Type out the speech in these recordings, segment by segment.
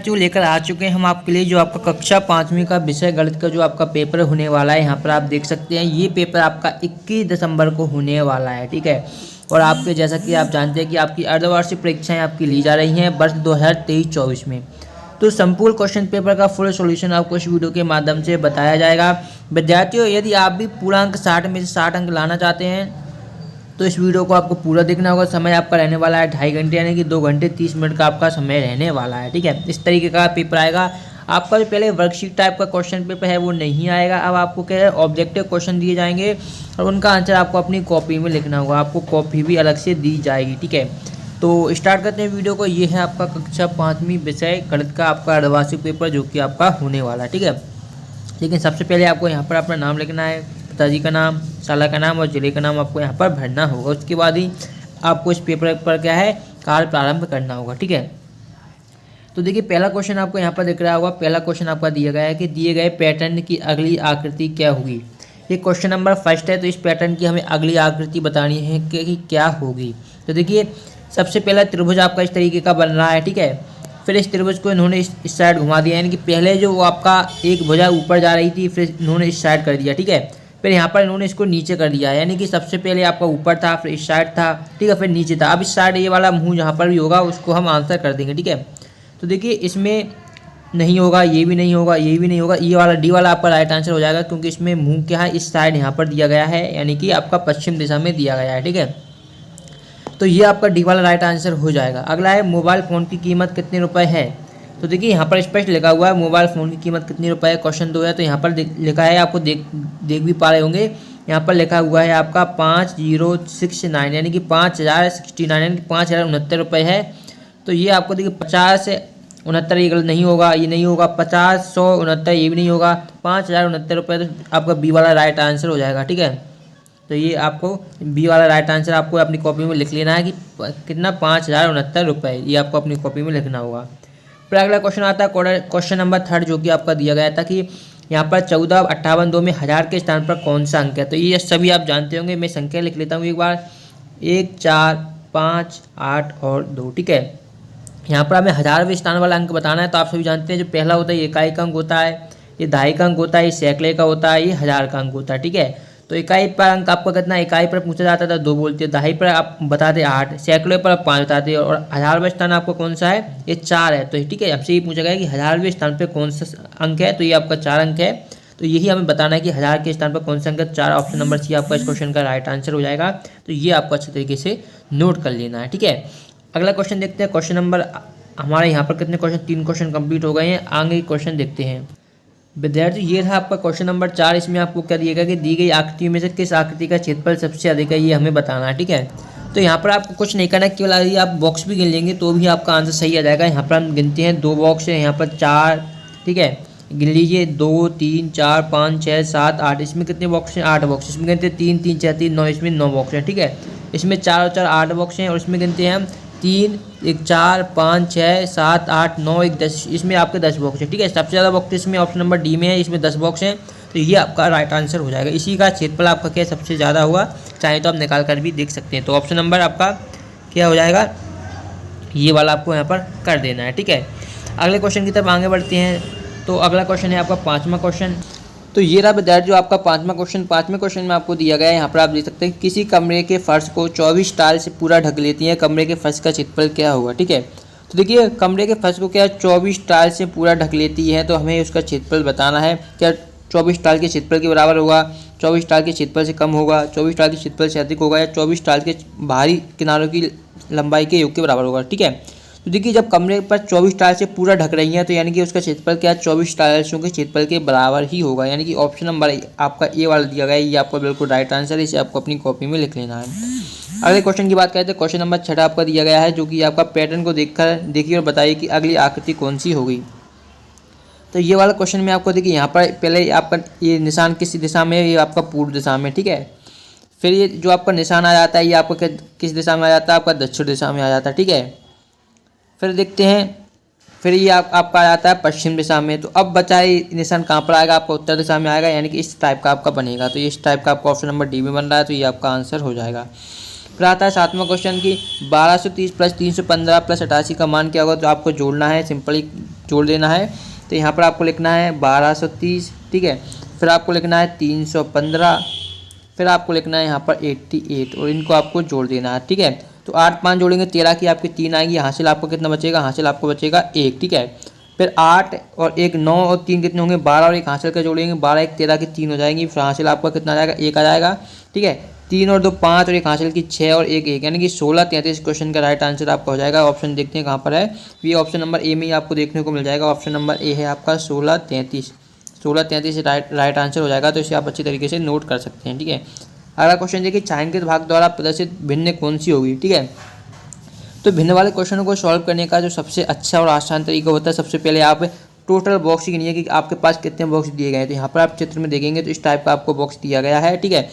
जो लेकर आ चुके हैं हम आपके लिए जो आपका कक्षा 5वीं का विषय गणित का जो आपका पेपर होने वाला है। यहाँ पर आप देख सकते हैं ये पेपर आपका 21 दिसंबर को होने वाला है, ठीक है। और आपके जैसा कि आप जानते हैं कि आपकी अर्धवार्षिक परीक्षाएं आपकी ली जा रही हैं वर्ष 2023-24 में। तो संपूर्ण क्वेश्चन पेपर का फुल सॉल्यूशन आपको इस वीडियो के माध्यम से बताया जाएगा। विद्यार्थियों, यदि आप भी पूर्णांक 60 में से 60 अंक लाना चाहते हैं तो इस वीडियो को आपको पूरा देखना होगा। समय आपका रहने वाला है 2.5 घंटे, यानी कि 2 घंटे 30 मिनट का आपका समय रहने वाला है, ठीक है। इस तरीके का पेपर आएगा आपका। जो पहले वर्कशीट टाइप का क्वेश्चन पेपर है वो नहीं आएगा। अब आपको क्या है, ऑब्जेक्टिव क्वेश्चन दिए जाएंगे और उनका आंसर आपको अपनी कॉपी में लिखना होगा। आपको कॉपी भी अलग से दी जाएगी, ठीक है। तो स्टार्ट करते हैं वीडियो को। ये है आपका कक्षा 5वीं विषय गणित का आपका अर्धवार्षिक पेपर जो कि आपका होने वाला है, ठीक है। लेकिन सबसे पहले आपको यहाँ पर अपना नाम लिखना है, पिताजी का नाम, साला का नाम और जिले का नाम आपको यहाँ पर भरना होगा। उसके बाद ही आपको इस पेपर पर क्या है, कार्य प्रारंभ करना होगा, ठीक है। तो देखिए पहला क्वेश्चन आपको यहाँ पर दिख रहा होगा। पहला क्वेश्चन आपका दिया गया है कि दिए गए पैटर्न की अगली आकृति क्या होगी। ये क्वेश्चन नंबर फर्स्ट है। तो इस पैटर्न की हमें अगली आकृति बतानी है कि क्या होगी। तो देखिए सबसे पहला त्रिभुज आपका इस तरीके का बन रहा है, ठीक है। फिर इस त्रिभुज को इन्होंने इस साइड घुमा दिया, यानी कि पहले जो वो आपका एक भुजा ऊपर जा रही थी, फिर इन्होंने इस साइड कर दिया, ठीक है। फिर यहाँ पर इन्होंने इसको नीचे कर दिया, यानी कि सबसे पहले आपका ऊपर था, फिर इस साइड था, ठीक है, फिर नीचे था। अब इस साइड ये वाला मुंह जहाँ पर भी होगा उसको हम आंसर कर देंगे, ठीक है। तो देखिए इसमें नहीं होगा, ये भी नहीं होगा, ये भी नहीं होगा, ये वाला डी वाला आपका राइट आंसर हो जाएगा, क्योंकि इसमें मुंह क्या है, इस साइड यहाँ पर दिया गया है, यानी कि आपका पश्चिम दिशा में दिया गया है, ठीक है। तो ये आपका डी वाला राइट आंसर हो जाएगा। अगला है मोबाइल फ़ोन की कीमत कितने रुपए है। तो देखिए यहाँ पर स्पष्ट लिखा हुआ है मोबाइल फ़ोन की कीमत कितने रुपए है। क्वेश्चन 2 है, तो यहाँ पर लिखा है, आपको देख भी पा रहे होंगे, यहाँ पर लिखा हुआ है आपका 5069, यानी कि 5069, यानी कि 5069 रुपये है। तो ये आपको देखिए 50 से 69 ये गलत नहीं होगा, ये नहीं होगा, 5069 ये भी नहीं होगा, 5069 रुपये तो आपका बी वाला राइट आंसर हो जाएगा, ठीक है। तो ये आपको बी वाला राइट आंसर आपको अपनी कॉपी में लिख लेना है कि कितना, 5069 रुपये, ये आपको अपनी कॉपी में लिखना होगा। फिर अगला क्वेश्चन आता है क्वेश्चन नंबर 3 जो कि आपका दिया गया था कि यहाँ पर 14, 58, 2 में 1000 के स्थान पर कौन सा अंक है। तो ये सभी आप जानते होंगे, मैं संख्या लिख लेता हूँ एक बार, 1, 4, 5, 8 और 2, ठीक है। यहाँ पर हमें 1000वें स्थान वाला अंक बताना है। तो आप सभी जानते हैं जो पहला होता है ये इकाई का अंक होता है, ये दहाई का अंक होता है, ये सैकड़े का होता है, ये 1000 का अंक होता है, ठीक है। तो इकाई पर अंक आपका कितना, इकाई पर पूछा जाता था 2 बोलते, दहाई पर आप बताते 8, सैकड़े पर आप 5 बताते, और 1000वें स्थान आपका कौन सा है, ये 4 है। तो ठीक है, आपसे ये पूछा गया कि 1000वें स्थान पर कौन सा अंक है, तो ये आपका 4 अंक है। तो यही हमें बताना है कि 1000 के स्थान पर कौन सा अंक है। 4 ऑप्शन नंबर सी आपका इस क्वेश्चन का राइट आंसर हो जाएगा। तो ये आपको अच्छे तरीके से नोट कर लेना है, ठीक है। अगला क्वेश्चन देखते हैं। क्वेश्चन नंबर हमारे यहाँ पर कितने क्वेश्चन, 3 क्वेश्चन कंप्लीट हो गए हैं। आगे क्वेश्चन देखते हैं। विद्यार्थी ये था आपका क्वेश्चन नंबर 4। इसमें आपको क्या दिएगा कि दी गई आकृति में से किस आकृति का क्षेत्रफल सबसे अधिक है, ये हमें बताना है, ठीक है। तो यहाँ पर आपको कुछ नहीं करना, केवल यदि आप बॉक्स भी गिन लेंगे तो भी आपका आंसर सही आ जाएगा। यहाँ पर हम गिनते हैं 2 बॉक्स है, यहाँ पर 4, ठीक है, गिन लीजिए 2, 3, 4, 5, 6, 7, 8। इसमें कितने बॉक्स हैं, 8 बॉक्स। इसमें गिनते हैं 3, 3, 6, 3, 9, इसमें 9 बॉक्स हैं, ठीक है। इसमें 4 और 4 8 बॉक्स हैं, और इसमें गिनते हैं हम 3, 1, 4, 5, 6, 7, 8, 9, 1, 10। इसमें आपके 10 बॉक्स है, ठीक है। सबसे ज़्यादा बॉक्स इसमें ऑप्शन नंबर डी में है, इसमें 10 बॉक्स हैं। तो ये आपका राइट आंसर हो जाएगा। इसी का क्षेत्रफल आपका क्या सबसे ज़्यादा हुआ, चाहे तो आप निकाल कर भी देख सकते हैं। तो ऑप्शन नंबर आपका क्या हो जाएगा, ये वाला आपको यहाँ पर कर देना है, ठीक है। अगले क्वेश्चन की तरफ आगे बढ़ते हैं। तो अगला क्वेश्चन है आपका 5वां क्वेश्चन। तो ये रहा विद्यार्थी जो आपका 5वां क्वेश्चन। 5वें क्वेश्चन में आपको दिया गया है, यहाँ पर आप देख सकते हैं, किसी कमरे के फर्श को 24 टाइल से पूरा ढक लेती है, कमरे के फर्श का क्षेत्रफल क्या होगा, ठीक है। तो देखिए कमरे के फर्श को क्या 24 टाइल से पूरा ढक लेती है, तो हमें उसका क्षेत्रफल बताना है। क्या 24 टाइल के क्षेत्रफल के बराबर होगा, 24 टाइल के क्षेत्रफल से कम होगा, 24 टाइल के क्षेत्रफल से अधिक होगा, या 24 टाइल के बाहरी किनारों की लंबाई के योग के बराबर होगा, ठीक है। तो देखिए जब कमरे पर 24 टाइल से पूरा ढक रही है, तो यानी कि उसका क्षेत्रफल क्या 24 टाइल्सों के क्षेत्रफल के बराबर ही होगा, यानी कि ऑप्शन नंबर आपका ए वाला दिया गया है, ये आपका बिल्कुल राइट आंसर है। इसे आपको अपनी कॉपी में लिख लेना है। अगले क्वेश्चन की बात करते हैं। क्वेश्चन नंबर 6 आपका दिया गया है, जो कि आपका पैटर्न को देखिए और बताइए कि अगली आकृति कौन सी होगी। तो ये वाला क्वेश्चन में आपको देखिए यहाँ पर पहले आपका ये निशान किस दिशा में है, ये आपका पूर्व दिशा में, ठीक है। फिर ये जो आपका निशान आ जाता है, ये आपका किस दिशा में आ जाता है, आपका दक्षिण दिशा में आ जाता है, ठीक है। फिर देखते हैं, फिर ये आपका आ जाता है पश्चिम दिशा में। तो अब बचा है निशान कहाँ पर आएगा, आपका उत्तर दिशा में आएगा, यानी कि इस टाइप का आपका बनेगा। तो ये इस टाइप का आपका ऑप्शन नंबर डी में बन रहा है, तो ये आपका आंसर हो जाएगा। फिर आता है 7वां क्वेश्चन की 1230 प्लस 315 प्लस 88 का मान क्या होगा। तो आपको जोड़ना है, सिंपली जोड़ देना है। तो यहाँ पर आपको लिखना है 1230, ठीक है, फिर आपको लिखना है 315, फिर आपको लिखना है यहाँ पर 88 और इनको आपको जोड़ देना है, ठीक है। तो 8 5 जोड़ेंगे 13 की आपकी 3 आएगी, हासिल आपको कितना बचेगा, हासिल आपको बचेगा 1, ठीक है। फिर 8 और 1 9 और 3 कितने होंगे 12 और 1 हासिल का जोड़ेंगे, 12 1 13 की 3 हो जाएंगी, फिर हासिल आपका कितना आ जाएगा 1 आ जाएगा, ठीक है। 3 और 2 5 और 1 हासिल की 6 और 1 1 यानी कि 16 33 क्वेश्चन का राइट आंसर आपका हो जाएगा। ऑप्शन देखते हैं कहाँ पर है, ये ऑप्शन नंबर ए में ही आपको देखने को मिल जाएगा। ऑप्शन नंबर ए है आपका 16 33 राइट आंसर हो जाएगा। तो इसे आप अच्छी तरीके से नोट कर सकते हैं, ठीक है। अगला क्वेश्चन देखिए, छायांकित भाग द्वारा प्रदर्शित भिन्न कौन सी होगी, ठीक है। तो भिन्न वाले क्वेश्चनों को सॉल्व करने का जो सबसे अच्छा और आसान तरीका होता है, सबसे पहले आप टोटल बॉक्स ही गिनिए कि आपके पास कितने बॉक्स दिए गए हैं। तो यहाँ पर आप चित्र में देखेंगे तो इस टाइप का आपको बॉक्स दिया गया है, ठीक है।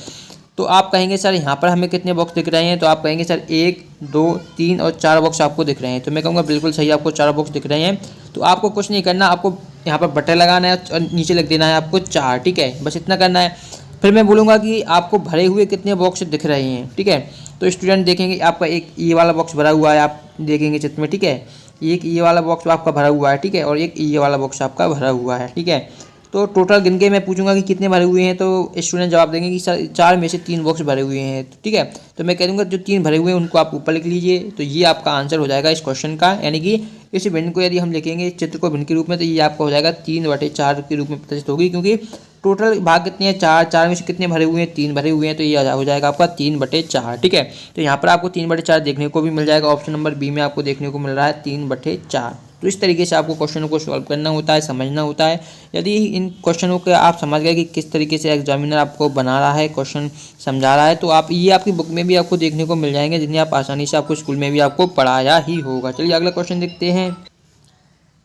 तो आप कहेंगे सर यहाँ पर हमें कितने बॉक्स दिख रहे हैं, तो आप कहेंगे सर 1 2 3 और 4 बॉक्स आपको दिख रहे हैं। तो मैं कहूँगा बिल्कुल सही, आपको 4 बॉक्स दिख रहे हैं। तो आपको कुछ नहीं करना, आपको यहाँ पर बटन लगाना है और नीचे लिख देना है आपको 4, ठीक है, बस इतना करना है। फिर मैं बोलूँगा कि आपको भरे हुए कितने बॉक्स दिख रहे हैं, ठीक है। तो स्टूडेंट देखेंगे आपका एक ये वाला बॉक्स भरा हुआ है, आप देखेंगे चित्र में, ठीक है। एक ये वाला बॉक्स आपका भरा हुआ है, ठीक है, और एक ये वाला बॉक्स आपका भरा हुआ है, ठीक है। तो टोटल गिन के मैं पूछूंगा कि कितने भरे हुए हैं, तो स्टूडेंट जवाब देंगे कि सर 4 में से 3 बॉक्स भरे हुए हैं, ठीक है। तो मैं कह दूँगा जो 3 भरे हुए हैं उनको आप ऊपर लिख लीजिए। तो ये आपका आंसर हो जाएगा इस क्वेश्चन का, यानी कि इस भिन्न को यदि हम लिखेंगे चित्र को भिन्न के रूप में, तो ये आपका हो जाएगा 3/4 के रूप में प्रदर्शित होगी, क्योंकि टोटल भाग कितने हैं 4 में से कितने भरे हुए हैं 3 भरे हुए हैं। तो ये हो जाएगा आपका 3/4, ठीक है। तो यहाँ पर आपको 3/4 देखने को भी मिल जाएगा। ऑप्शन नंबर बी में आपको देखने को मिल रहा है 3/4। तो इस तरीके से आपको क्वेश्चनों को सॉल्व करना होता है, समझना होता है। यदि इन क्वेश्चनों के आप समझ गए कि किस तरीके से एग्जामिनर आपको बना रहा है, क्वेश्चन समझा रहा है, तो आप ये आपकी बुक में भी आपको देखने को मिल जाएंगे, जिन्हें आप आसानी से आपको स्कूल में भी आपको पढ़ाया ही होगा। चलिए अगला क्वेश्चन देखते हैं।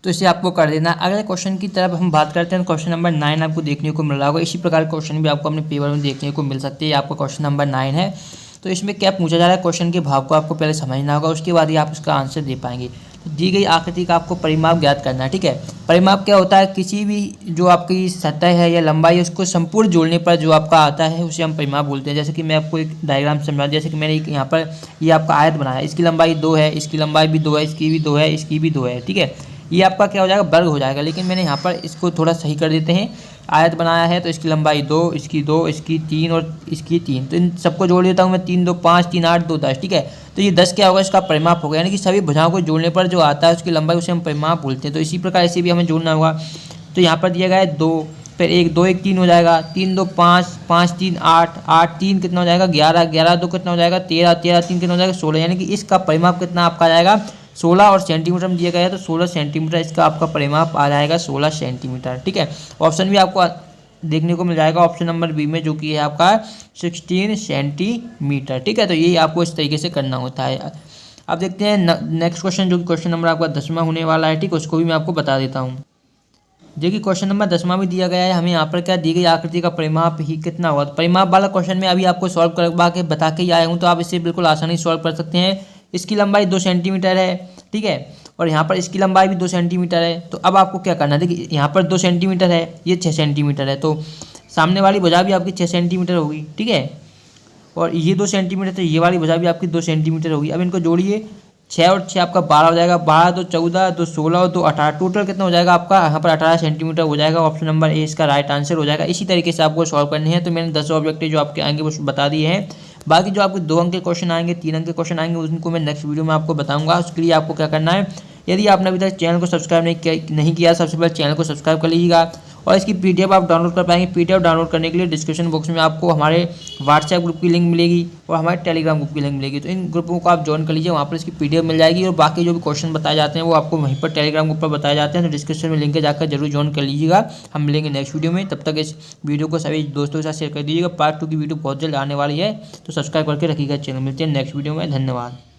तो इसे आपको कर देना। अगले क्वेश्चन की तरफ हम बात करते हैं। क्वेश्चन नंबर 9 आपको देखने को मिल रहा होगा। इसी प्रकार क्वेश्चन भी आपको अपने पेपर में देखने को मिल सकते हैं। आपका क्वेश्चन नंबर 9 है। तो इसमें क्या पूछा जा रहा है, क्वेश्चन के भाव को आपको पहले समझना होगा, उसके बाद ही आप उसका आंसर दे पाएंगे। तो दी गई आकृति का आपको परिमाप ज्ञात करना है, ठीक है। परिमाप क्या होता है, किसी भी जो आपकी सतह है या लंबाई है उसको संपूर्ण जोड़ने पर जो आपका आता है उसे हम परिमाप बोलते हैं। जैसे कि मैं आपको एक डायग्राम समझा, जैसे कि मैंने यहाँ पर ये आपका आयत बनाया है, इसकी लंबाई 2 है, इसकी लंबाई भी 2 है, इसकी भी 2 है, इसकी भी 2 है, ठीक है। ये आपका क्या हो जाएगा, वर्ग हो जाएगा। लेकिन मैंने यहाँ पर इसको थोड़ा सही कर देते हैं। आयत बनाया है तो इसकी लंबाई 2, इसकी 2, इसकी 3 और इसकी 3, तो इन सबको जोड़ देता हूँ मैं। 3 2 5, 3 8 2 10, ठीक है। तो ये 10 क्या होगा, इसका परिमाप होगा, यानी कि सभी भुजाओं को जोड़ने पर जो आता है उसकी लंबाई उसे हम परिमाप बोलते हैं। तो इसी प्रकार इसे भी हमें जोड़ना होगा। तो यहाँ पर दिया गया है 2, फिर 1 2 1 3 हो जाएगा, 3 2 5, 5 3 8, 8 3 कितना हो जाएगा 11, 11 2 कितना हो जाएगा 13, 13 3 कितना हो जाएगा 16, यानी कि इसका परिमाप कितना आपका आ जाएगा 16। और सेंटीमीटर में दिया गया है तो 16 सेंटीमीटर इसका आपका परिमाप आ जाएगा 16 सेंटीमीटर, ठीक है। ऑप्शन भी आपको देखने को मिल जाएगा ऑप्शन नंबर बी में, जो कि है आपका 16 सेंटीमीटर, ठीक है। तो ये आपको इस तरीके से करना होता है। अब देखते हैं नेक्स्ट क्वेश्चन, जो कि क्वेश्चन नंबर आपका 10वां होने वाला है, ठीक है। उसको भी मैं आपको बता देता हूँ। देखिए क्वेश्चन नंबर 10वां भी दिया गया है हमें। यहाँ पर क्या दी गई आकृति का परिमाप ही कितना होगा। तो परिमाप वाला क्वेश्चन में अभी आपको सॉल्व करवा के बता के ही आया हूँ, तो आप इसे बिल्कुल आसानी से सॉल्व कर सकते हैं। इसकी लंबाई 2 सेंटीमीटर है, ठीक है, और यहाँ पर इसकी लंबाई भी 2 सेंटीमीटर है। तो अब आपको क्या करना है, देखिए यहाँ पर 2 सेंटीमीटर है, ये 6 सेंटीमीटर है, तो सामने वाली भुजा भी आपकी 6 सेंटीमीटर होगी, ठीक है। और ये 2 सेंटीमीटर, तो ये वाली भुजा भी आपकी 2 सेंटीमीटर होगी। अब इनको जोड़िए, 6 और 6 आपका 12 हो जाएगा, 12 2 14, 2 16 और 2 18, टोटल कितना हो जाएगा आपका यहाँ पर 18 सेंटीमीटर हो जाएगा। ऑप्शन नंबर ए इसका राइट आंसर हो जाएगा। इसी तरीके से आपको सॉल्व करने हैं। तो मैंने 10 ऑब्जेक्टिव जो आपके आएंगे वो बता दिए हैं। बाकी जो आपके 2 अंक के क्वेश्चन आएंगे, 3 अंक के क्वेश्चन आएंगे, उनको मैं नेक्स्ट वीडियो में आपको बताऊंगा। उसके लिए आपको क्या करना है, यदि आपने अभी तक चैनल को सब्सक्राइब नहीं किया, सबसे पहले चैनल को सब्सक्राइब कर लीजिएगा। और इसकी पीडीएफ आप डाउनलोड कर पाएंगे। पीडीएफ डाउनलोड करने के लिए डिस्क्रिप्शन बॉक्स में आपको हमारे व्हाट्सएप ग्रुप की लिंक मिलेगी और हमारे टेलीग्राम ग्रुप की लिंक मिलेगी। तो इन ग्रुपों को आप ज्वाइन कर लीजिए, वहाँ पर इसकी पीडीएफ मिल जाएगी। और बाकी जो भी क्वेश्चन बताए जाते हैं वो आपको वहीं पर टेलीग्राम ग्रुप पर बताए जाते हैं। तो डिस्क्रिप्शन में लिंक जाकर जरूर ज्वाइन कर लीजिएगा। हम मिलेंगे नेक्स्ट वीडियो में। तब तक इस वीडियो को सभी दोस्तों के साथ शेयर कर दीजिएगा। पार्ट 2 की वीडियो बहुत जल्द आने वाली है, तो सब्सक्राइब करके रखिएगा चैनल। मिलते हैं नेक्स्ट वीडियो में। धन्यवाद।